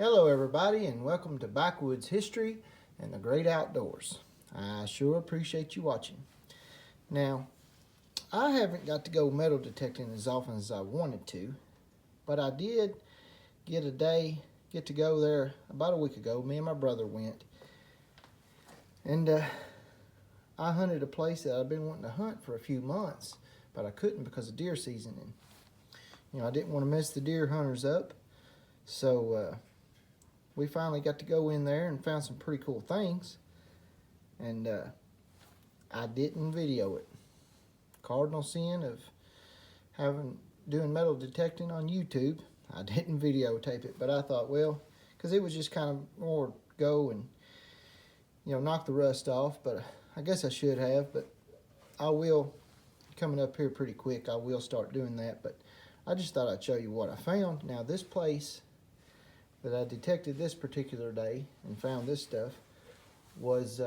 Hello everybody and welcome to Backwoods History and the Great Outdoors. I sure appreciate you watching. Now, I haven't got to go metal detecting as often as I wanted to, but I did get to go there about a week ago. Me and my brother went, and I hunted a place that I've been wanting to hunt for a few months, but I couldn't because of deer season. And I didn't want to mess the deer hunters up, so we finally got to go in there and found some pretty cool things, and I didn't video it. Cardinal sin of doing metal detecting on YouTube. I didn't videotape it, but I thought, well, because it was just kind of more go and knock the rust off, but I guess I should have, but I will, coming up here pretty quick, I will start doing that. But I just thought I'd show you what I found. Now, this place that I detected this particular day and found this stuff was,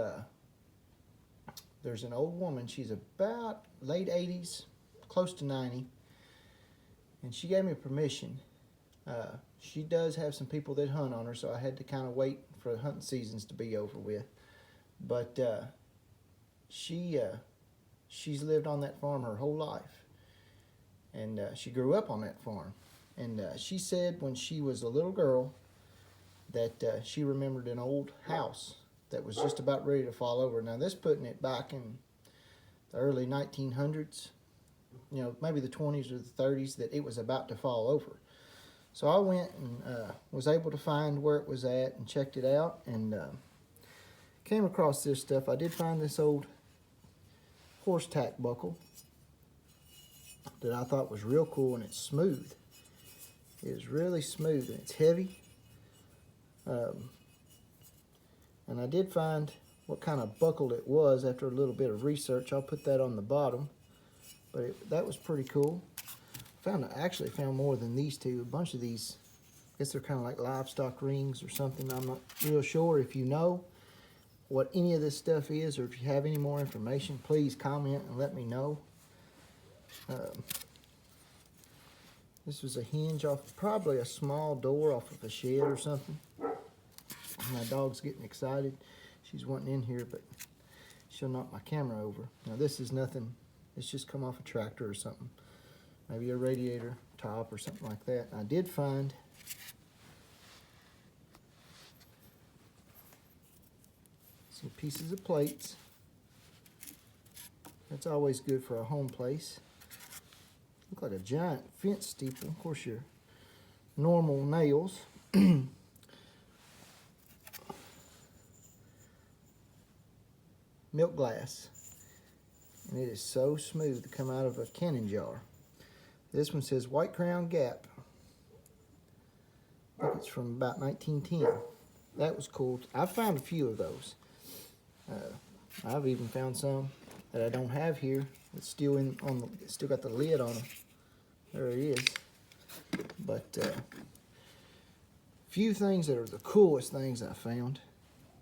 there's an old woman. She's about late 80s, close to 90, and she gave me permission. She does have some people that hunt on her, so I had to kind of wait for the hunting seasons to be over with. But she's lived on that farm her whole life, and she grew up on that farm. And she said when she was a little girl that she remembered an old house that was just about ready to fall over. Now, this putting it back in the early 1900s, maybe the 20s or the 30s, that it was about to fall over. So I went and was able to find where it was at and checked it out, and came across this stuff. I did find this old horse tack buckle that I thought was real cool, and it's smooth. It is really smooth, and it's heavy. And I did find what kind of buckle it was after a little bit of research. I'll put that on the bottom, but that was pretty cool. I actually found more than these two. A bunch of these, I guess they're kind of like livestock rings or something. I'm not real sure. If you know what any of this stuff is, or if you have any more information, please comment and let me know. This was a hinge off, probably a small door off of a shed or something. My dog's getting excited. She's wanting in here, but she'll knock my camera over. Now, this is nothing. It's just come off a tractor or something. Maybe a radiator top or something like that. I did find some pieces of plates. That's always good for a home place. Look like a giant fence steeple. Of course, your normal nails. Milk glass, and it is so smooth to come out of a canning jar. This one says White Crown Gap. I think it's from about 1910. That was cool. I found a few of those. I've even found some that I don't have here. It's still still got the lid on them. There it is. But few things that are the coolest things I found.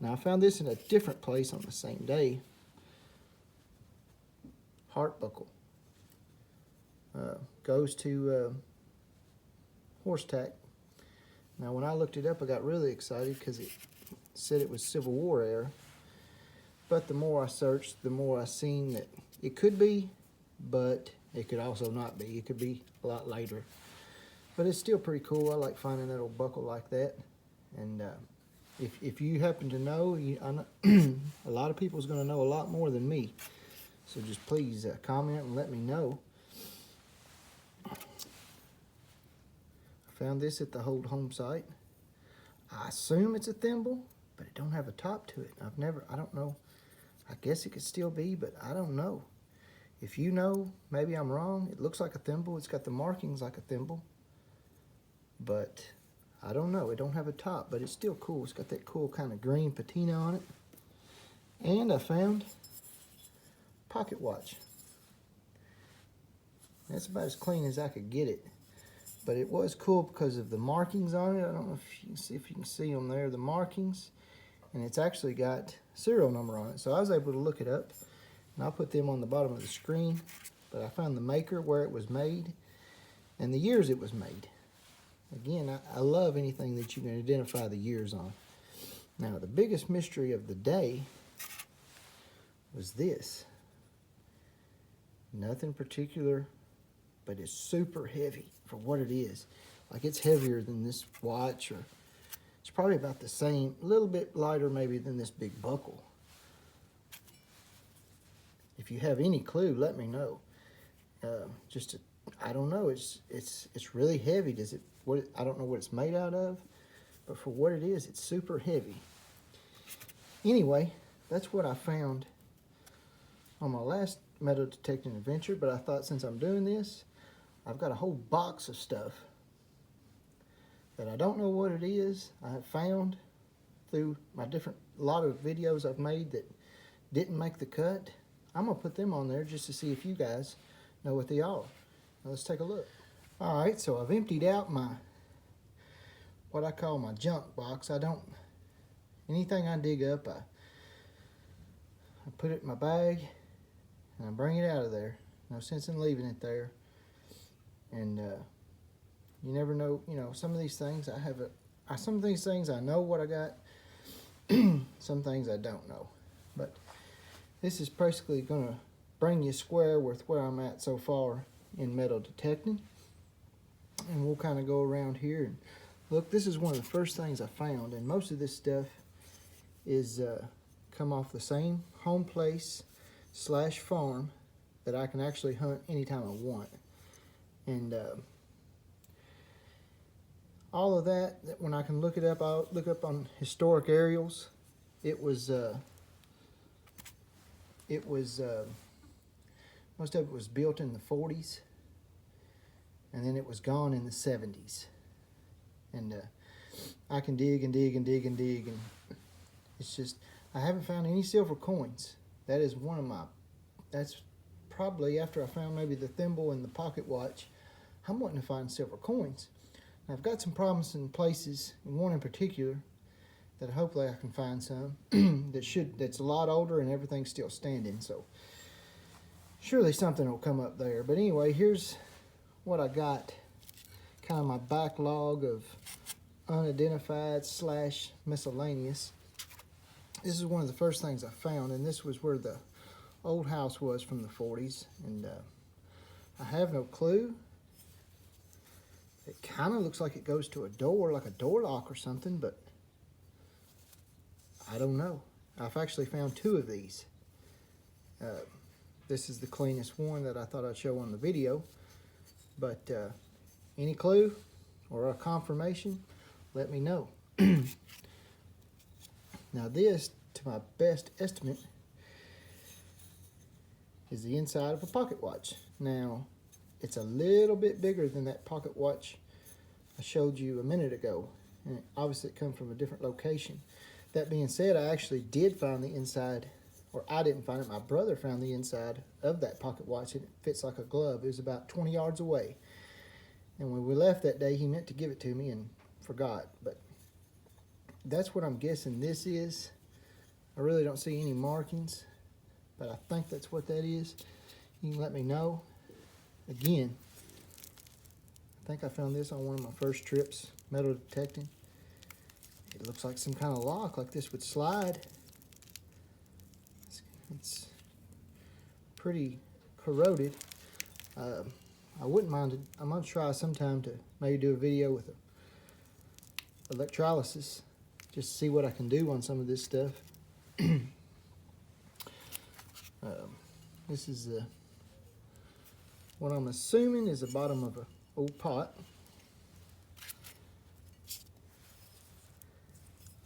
Now, I found this in a different place on the same day. Heart buckle. Goes to horse tack. Now, when I looked it up, I got really excited because it said it was Civil War era. But the more I searched, the more I seen that it could be, but it could also not be. It could be a lot later. But it's still pretty cool. I like finding that old buckle like that. And if you happen to know, a lot of people's going to know a lot more than me. So just please comment and let me know. I found this at the Hold Home site. I assume it's a thimble, but it don't have a top to it. I don't know. I guess it could still be, but I don't know. If you know, maybe I'm wrong. It looks like a thimble. It's got the markings like a thimble, but I don't know. It don't have a top, but it's still cool. It's got that cool kind of green patina on it. And I found a pocket watch. That's about as clean as I could get it. But it was cool because of the markings on it. I don't know if you can see them there, the markings. And it's actually got serial number on it. So I was able to look it up. And I'll put them on the bottom of the screen. But I found the maker, where it was made, and the years it was made. Again, I love anything that you can identify the years on. Now, the biggest mystery of the day was this. Nothing particular, but it's super heavy for what it is. Like, it's heavier than this watch, or it's probably about the same, a little bit lighter maybe than this big buckle. If you have any clue, let me know. I don't know. It's really heavy. I don't know what it's made out of, but for what it is, it's super heavy. Anyway, that's what I found on my last metal detecting adventure, but I thought since I'm doing this, I've got a whole box of stuff that I don't know what it is. I have found through my lot of videos I've made that didn't make the cut. I'm gonna put them on there just to see if you guys know what they are. Now let's take a look. All right, so I've emptied out what I call my junk box. Anything I dig up, I put it in my bag and I bring it out of there. No sense in leaving it there. And you never know, some of these things some of these things I know what I got, some things I don't know. But this is basically gonna bring you square with where I'm at so far in metal detecting. And we'll kind of go around here and look. This is one of the first things I found, and most of this stuff is come off the same home place / farm that I can actually hunt anytime I want. And all of that when I can look it up, I'll look up on historic aerials. It was most of it was built in the 40s, and then it was gone in the 70s. And I can dig and dig and dig and dig, and it's just, I haven't found any silver coins. That is that's probably after I found maybe the thimble and the pocket watch, I'm wanting to find silver coins. Now, I've got some promising places, and one in particular that hopefully I can find some that's a lot older and everything's still standing. So surely something will come up there. But anyway, here's what I got, kind of my backlog of unidentified / miscellaneous. This is one of the first things I found, and this was where the old house was from the 40s. And I have no clue. It kind of looks like it goes to a door, like a door lock or something, but I don't know. I've actually found 2 of these. This is the cleanest one that I thought I'd show on the video. But any clue or a confirmation, let me know. Now this, to my best estimate, is the inside of a pocket watch. Now, it's a little bit bigger than that pocket watch I showed you a minute ago. And obviously it comes from a different location. That being said, I actually did find the inside, or I didn't find it, my brother found the inside of that pocket watch, and it fits like a glove. It was about 20 yards away. And when we left that day, he meant to give it to me and forgot. But that's what I'm guessing this is. I really don't see any markings, but I think that's what that is. You can let me know. Again, I think I found this on one of my first trips metal detecting. It looks like some kind of lock, like this would slide. It's pretty corroded. I wouldn't mind it. I'm gonna try sometime to maybe do a video with electrolysis, just to see what I can do on some of this stuff. This is what I'm assuming is the bottom of an old pot.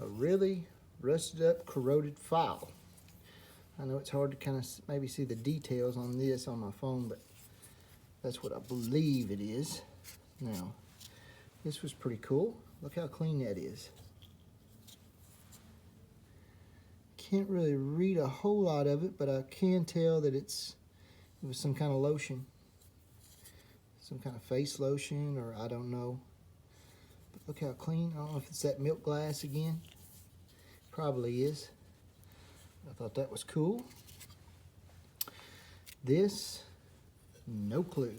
A really rusted up, corroded file. I know it's hard to kind of maybe see the details on this on my phone, but that's what I believe it is. Now, this was pretty cool. Look how clean that is. Can't really read a whole lot of it, but I can tell that it was some kind of lotion. Some kind of face lotion, or I don't know. But look how clean. I don't know if it's that milk glass again. Probably is. I thought that was cool. This, no clue.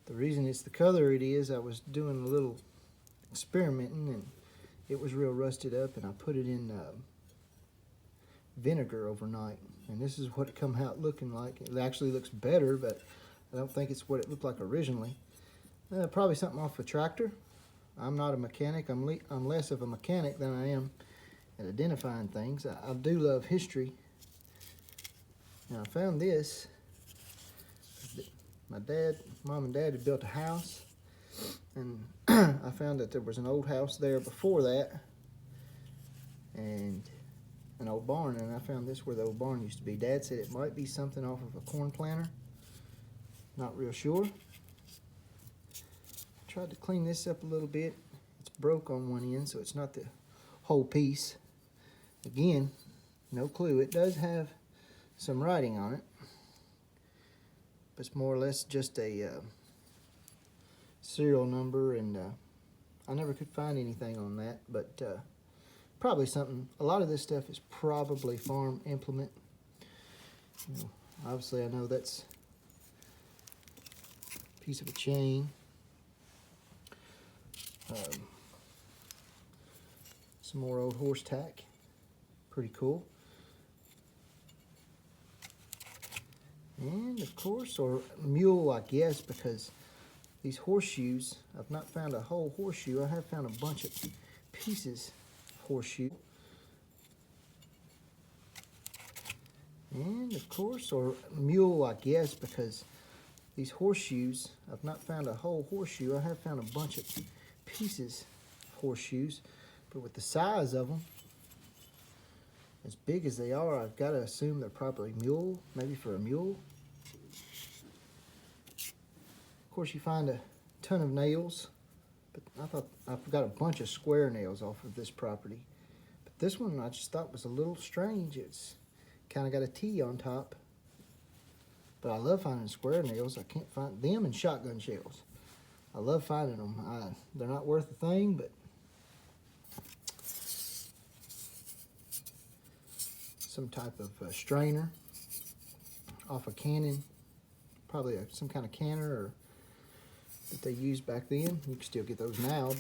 The reason it's the color it is, I was doing a little experimenting and it was real rusted up, and I put it in vinegar overnight, and this is what it come out looking like. It actually looks better, but I don't think it's what it looked like originally. Probably something off a tractor. I'm not a mechanic. I'm less of a mechanic than I am at identifying things. I do love history. Now I found this. My mom and dad had built a house, and I found that there was an old house there before that, and an old barn, and I found this where the old barn used to be. Dad said it might be something off of a corn planter. Not real sure. I tried to clean this up a little bit. It's broke on one end, so it's not the whole piece. Again, no clue. It does have some writing on it, but it's more or less just a serial number, and I never could find anything on that, but probably something. A lot of this stuff is probably farm implement. You know, obviously I know that's a piece of a chain. Some more old horse tack. Pretty cool. And of course, or mule, I guess, because these horseshoes, I've not found a whole horseshoe. I have found a bunch of pieces of horseshoe. And of course, or mule, I guess, because these horseshoes, I've not found a whole horseshoe. I have found a bunch of pieces of horseshoes, but with the size of them, as big as they are, I've got to assume they're probably mule, maybe for a mule. Of course, you find a ton of nails, but I thought I've got a bunch of square nails off of this property. But this one I just thought was a little strange. It's kind of got a T on top. But I love finding square nails. I can't find them, and shotgun shells. I love finding them. They're not worth a thing, but some type of strainer off a cannon, probably some kind of canner or that they used back then. You can still get those now,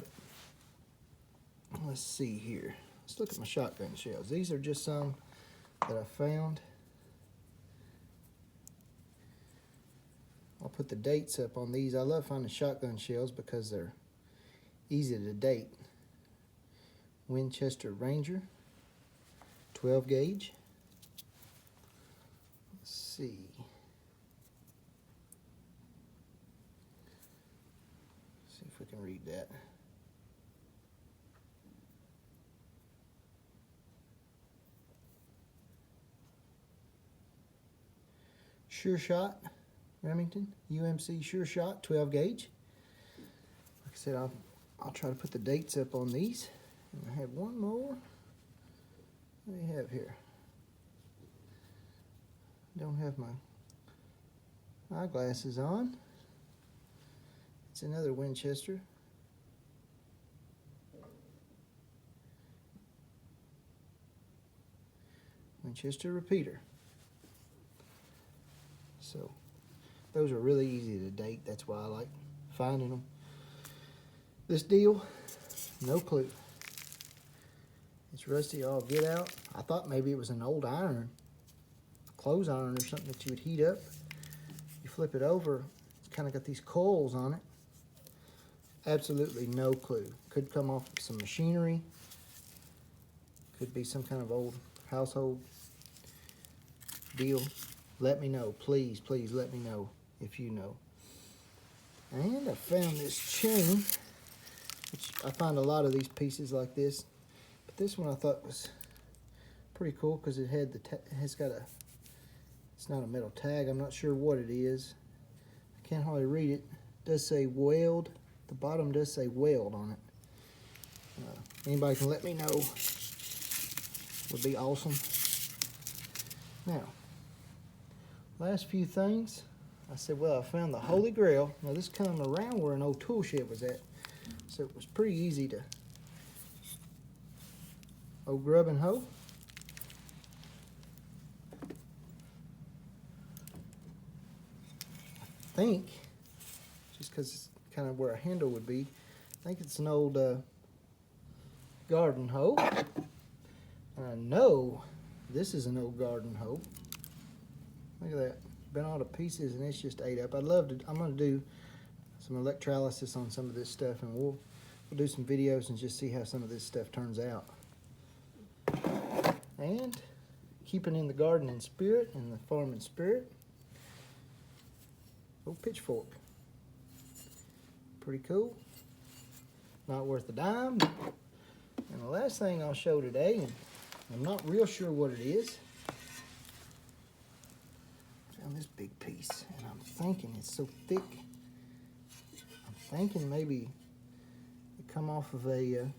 but let's see here. Let's look at my shotgun shells. These are just some that I found. I'll put the dates up on these. I love finding shotgun shells because they're easy to date. Winchester Ranger, 12 gauge. Let's see. See if we can read that. Sure Shot, Remington, UMC Sure Shot, 12 gauge. Like I said, I'll try to put the dates up on these. And I have one more. What do we have here? Don't have my eyeglasses on. It's another Winchester. Winchester repeater. So those are really easy to date. That's why I like finding them. This deal, no clue. It's rusty all get out. I thought maybe it was an old iron, clothes iron or something that you would heat up. You flip it over, it's kind of got these coils on it. Absolutely no clue. Could come off some machinery. Could be some kind of old household deal. Let me know, please, please let me know if you know. And I found this chain, which I find a lot of these pieces like this, but this one I thought was pretty cool because it had it's not a metal tag. I'm not sure what it is. I can't hardly read it. It does say weld. The bottom does say weld on it. Anybody can let me know. Would be awesome. Now, last few things. I said, well, I found the Holy Grail. Now this come around where an old tool shed was at, so it was pretty easy to grub and hoe. I think just because it's kind of where a handle would be. I think it's an old garden hoe. And I know this is an old garden hoe. Look at that. Been all to pieces and it's just ate up. I'm gonna do some electrolysis on some of this stuff, and we'll do some videos and just see how some of this stuff turns out. And keeping in the gardening spirit and the farming spirit, little pitchfork. Pretty cool. Not worth a dime. And the last thing I'll show today, and I'm not real sure what it is. Found this big piece, and I'm thinking it's so thick. I'm thinking maybe it come off of a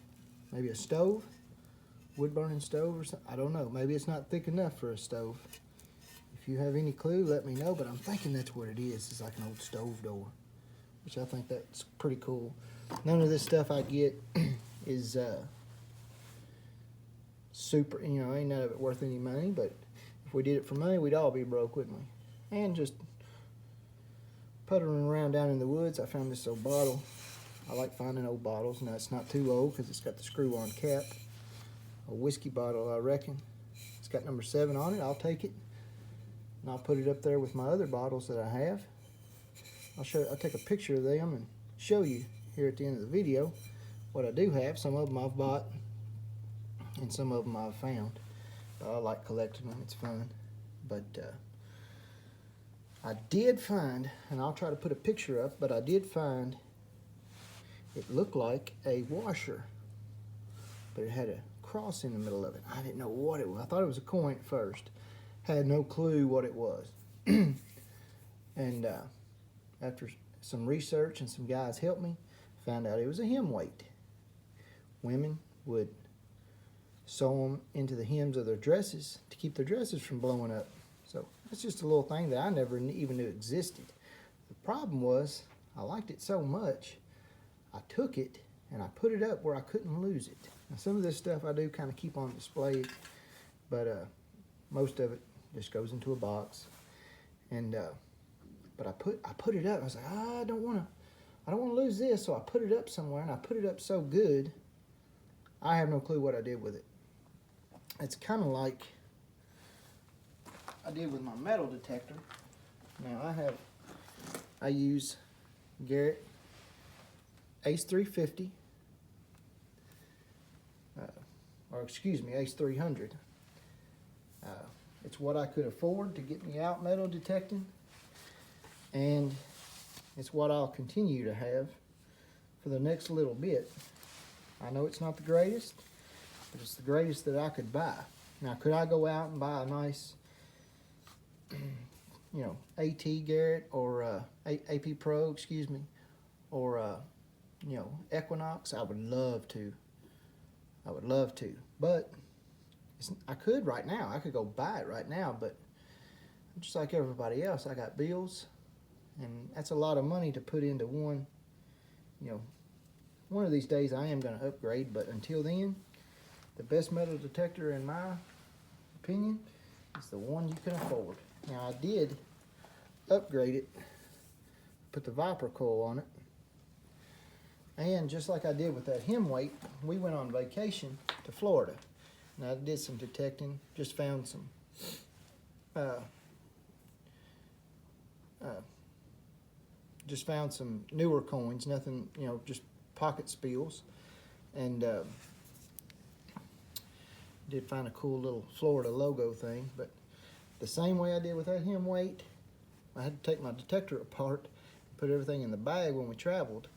maybe a stove, wood burning stove or something. I don't know. Maybe it's not thick enough for a stove. If you have any clue, let me know. But I'm thinking that's what it is. It's like an old stove door, which I think that's pretty cool. None of this stuff I get is super, you know, ain't none of it worth any money, but if we did it for money, we'd all be broke, wouldn't we? And just puttering around down in the woods, I found this old bottle. I like finding old bottles. Now, it's not too old because it's got the screw-on cap. A whiskey bottle, I reckon. It's got number 7 on it. I'll take it, and I'll put it up there with my other bottles that I have. I'll take a picture of them and show you here at the end of the video what I do have. Some of them I've bought, and some of them I've found. But I like collecting them. It's fun. But I did find, and I'll try to put a picture up, but I did find it looked like a washer, but it had a cross in the middle of it. I didn't know what it was. I thought it was a coin at first. Had no clue what it was. And after some research and some guys helped me, found out it was a hem weight. Women would sew them into the hems of their dresses to keep their dresses from blowing up. So that's just a little thing that I never even knew existed. The problem was I liked it so much, I took it and I put it up where I couldn't lose it. Now, some of this stuff I do kind of keep on display, but most of it just goes into a box. And but I put it up. I was like, I don't want to lose this, so I put it up somewhere, and I put it up so good, I have no clue what I did with it. It's kind of like I did with my metal detector. Now I use Garrett Ace 350, or excuse me, Ace 300. It's what I could afford to get me out metal detecting, and it's what I'll continue to have for the next little bit. I know it's not the greatest, but it's the greatest that I could buy. Now, could I go out and buy a nice, you know, AT Garrett or AP Pro, excuse me, or you know, Equinox? I would love to. I would love to, but I could right now. I could go buy it right now, but just like everybody else, I got bills, and that's a lot of money to put into one. You know, one of these days I am going to upgrade, but until then, the best metal detector, in my opinion, is the one you can afford. Now, I did upgrade it, put the Viper coil on it, and just like I did with that hem weight, we went on vacation to Florida. And I did some detecting, just found some newer coins, nothing, you know, just pocket spills. And did find a cool little Florida logo thing. But the same way I did with that hem weight, I had to take my detector apart, put everything in the bag when we traveled,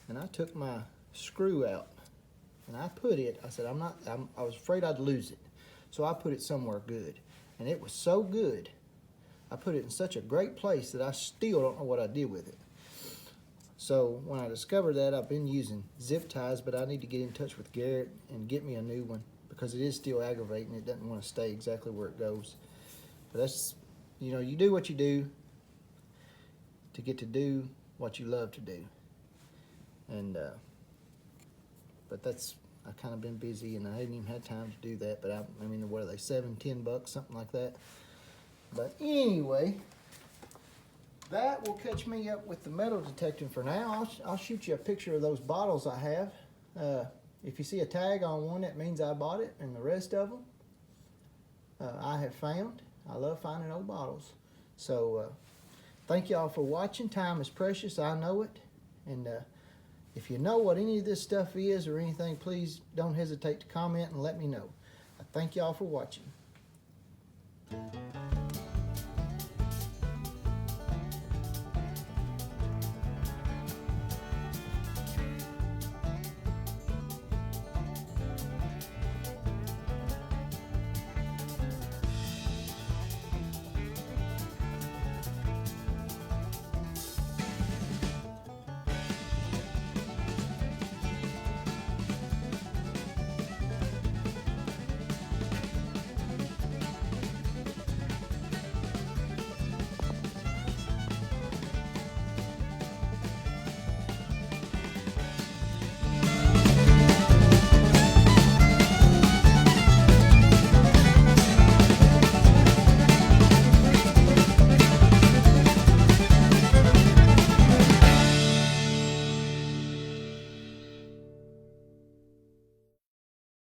and I took my screw out. And I put it, I said, I was afraid I'd lose it. So I put it somewhere good. And it was so good, I put it in such a great place that I still don't know what I did with it. So when I discovered that, I've been using zip ties, but I need to get in touch with Garrett and get me a new one, because it is still aggravating. It doesn't want to stay exactly where it goes. But that's, you know, you do what you do to get to do what you love to do. And, but that's, I've kind of been busy and I hadn't even had time to do that. But I mean, what are they, $7, $10, something like that. But anyway, that will catch me up with the metal detecting for now. I'll shoot you a picture of those bottles I have. If you see a tag on one, that means I bought it, and the rest of them I have found. I love finding old bottles. So thank y'all for watching. Time is precious, I know it. And if you know what any of this stuff is or anything, please don't hesitate to comment and let me know. I thank y'all for watching.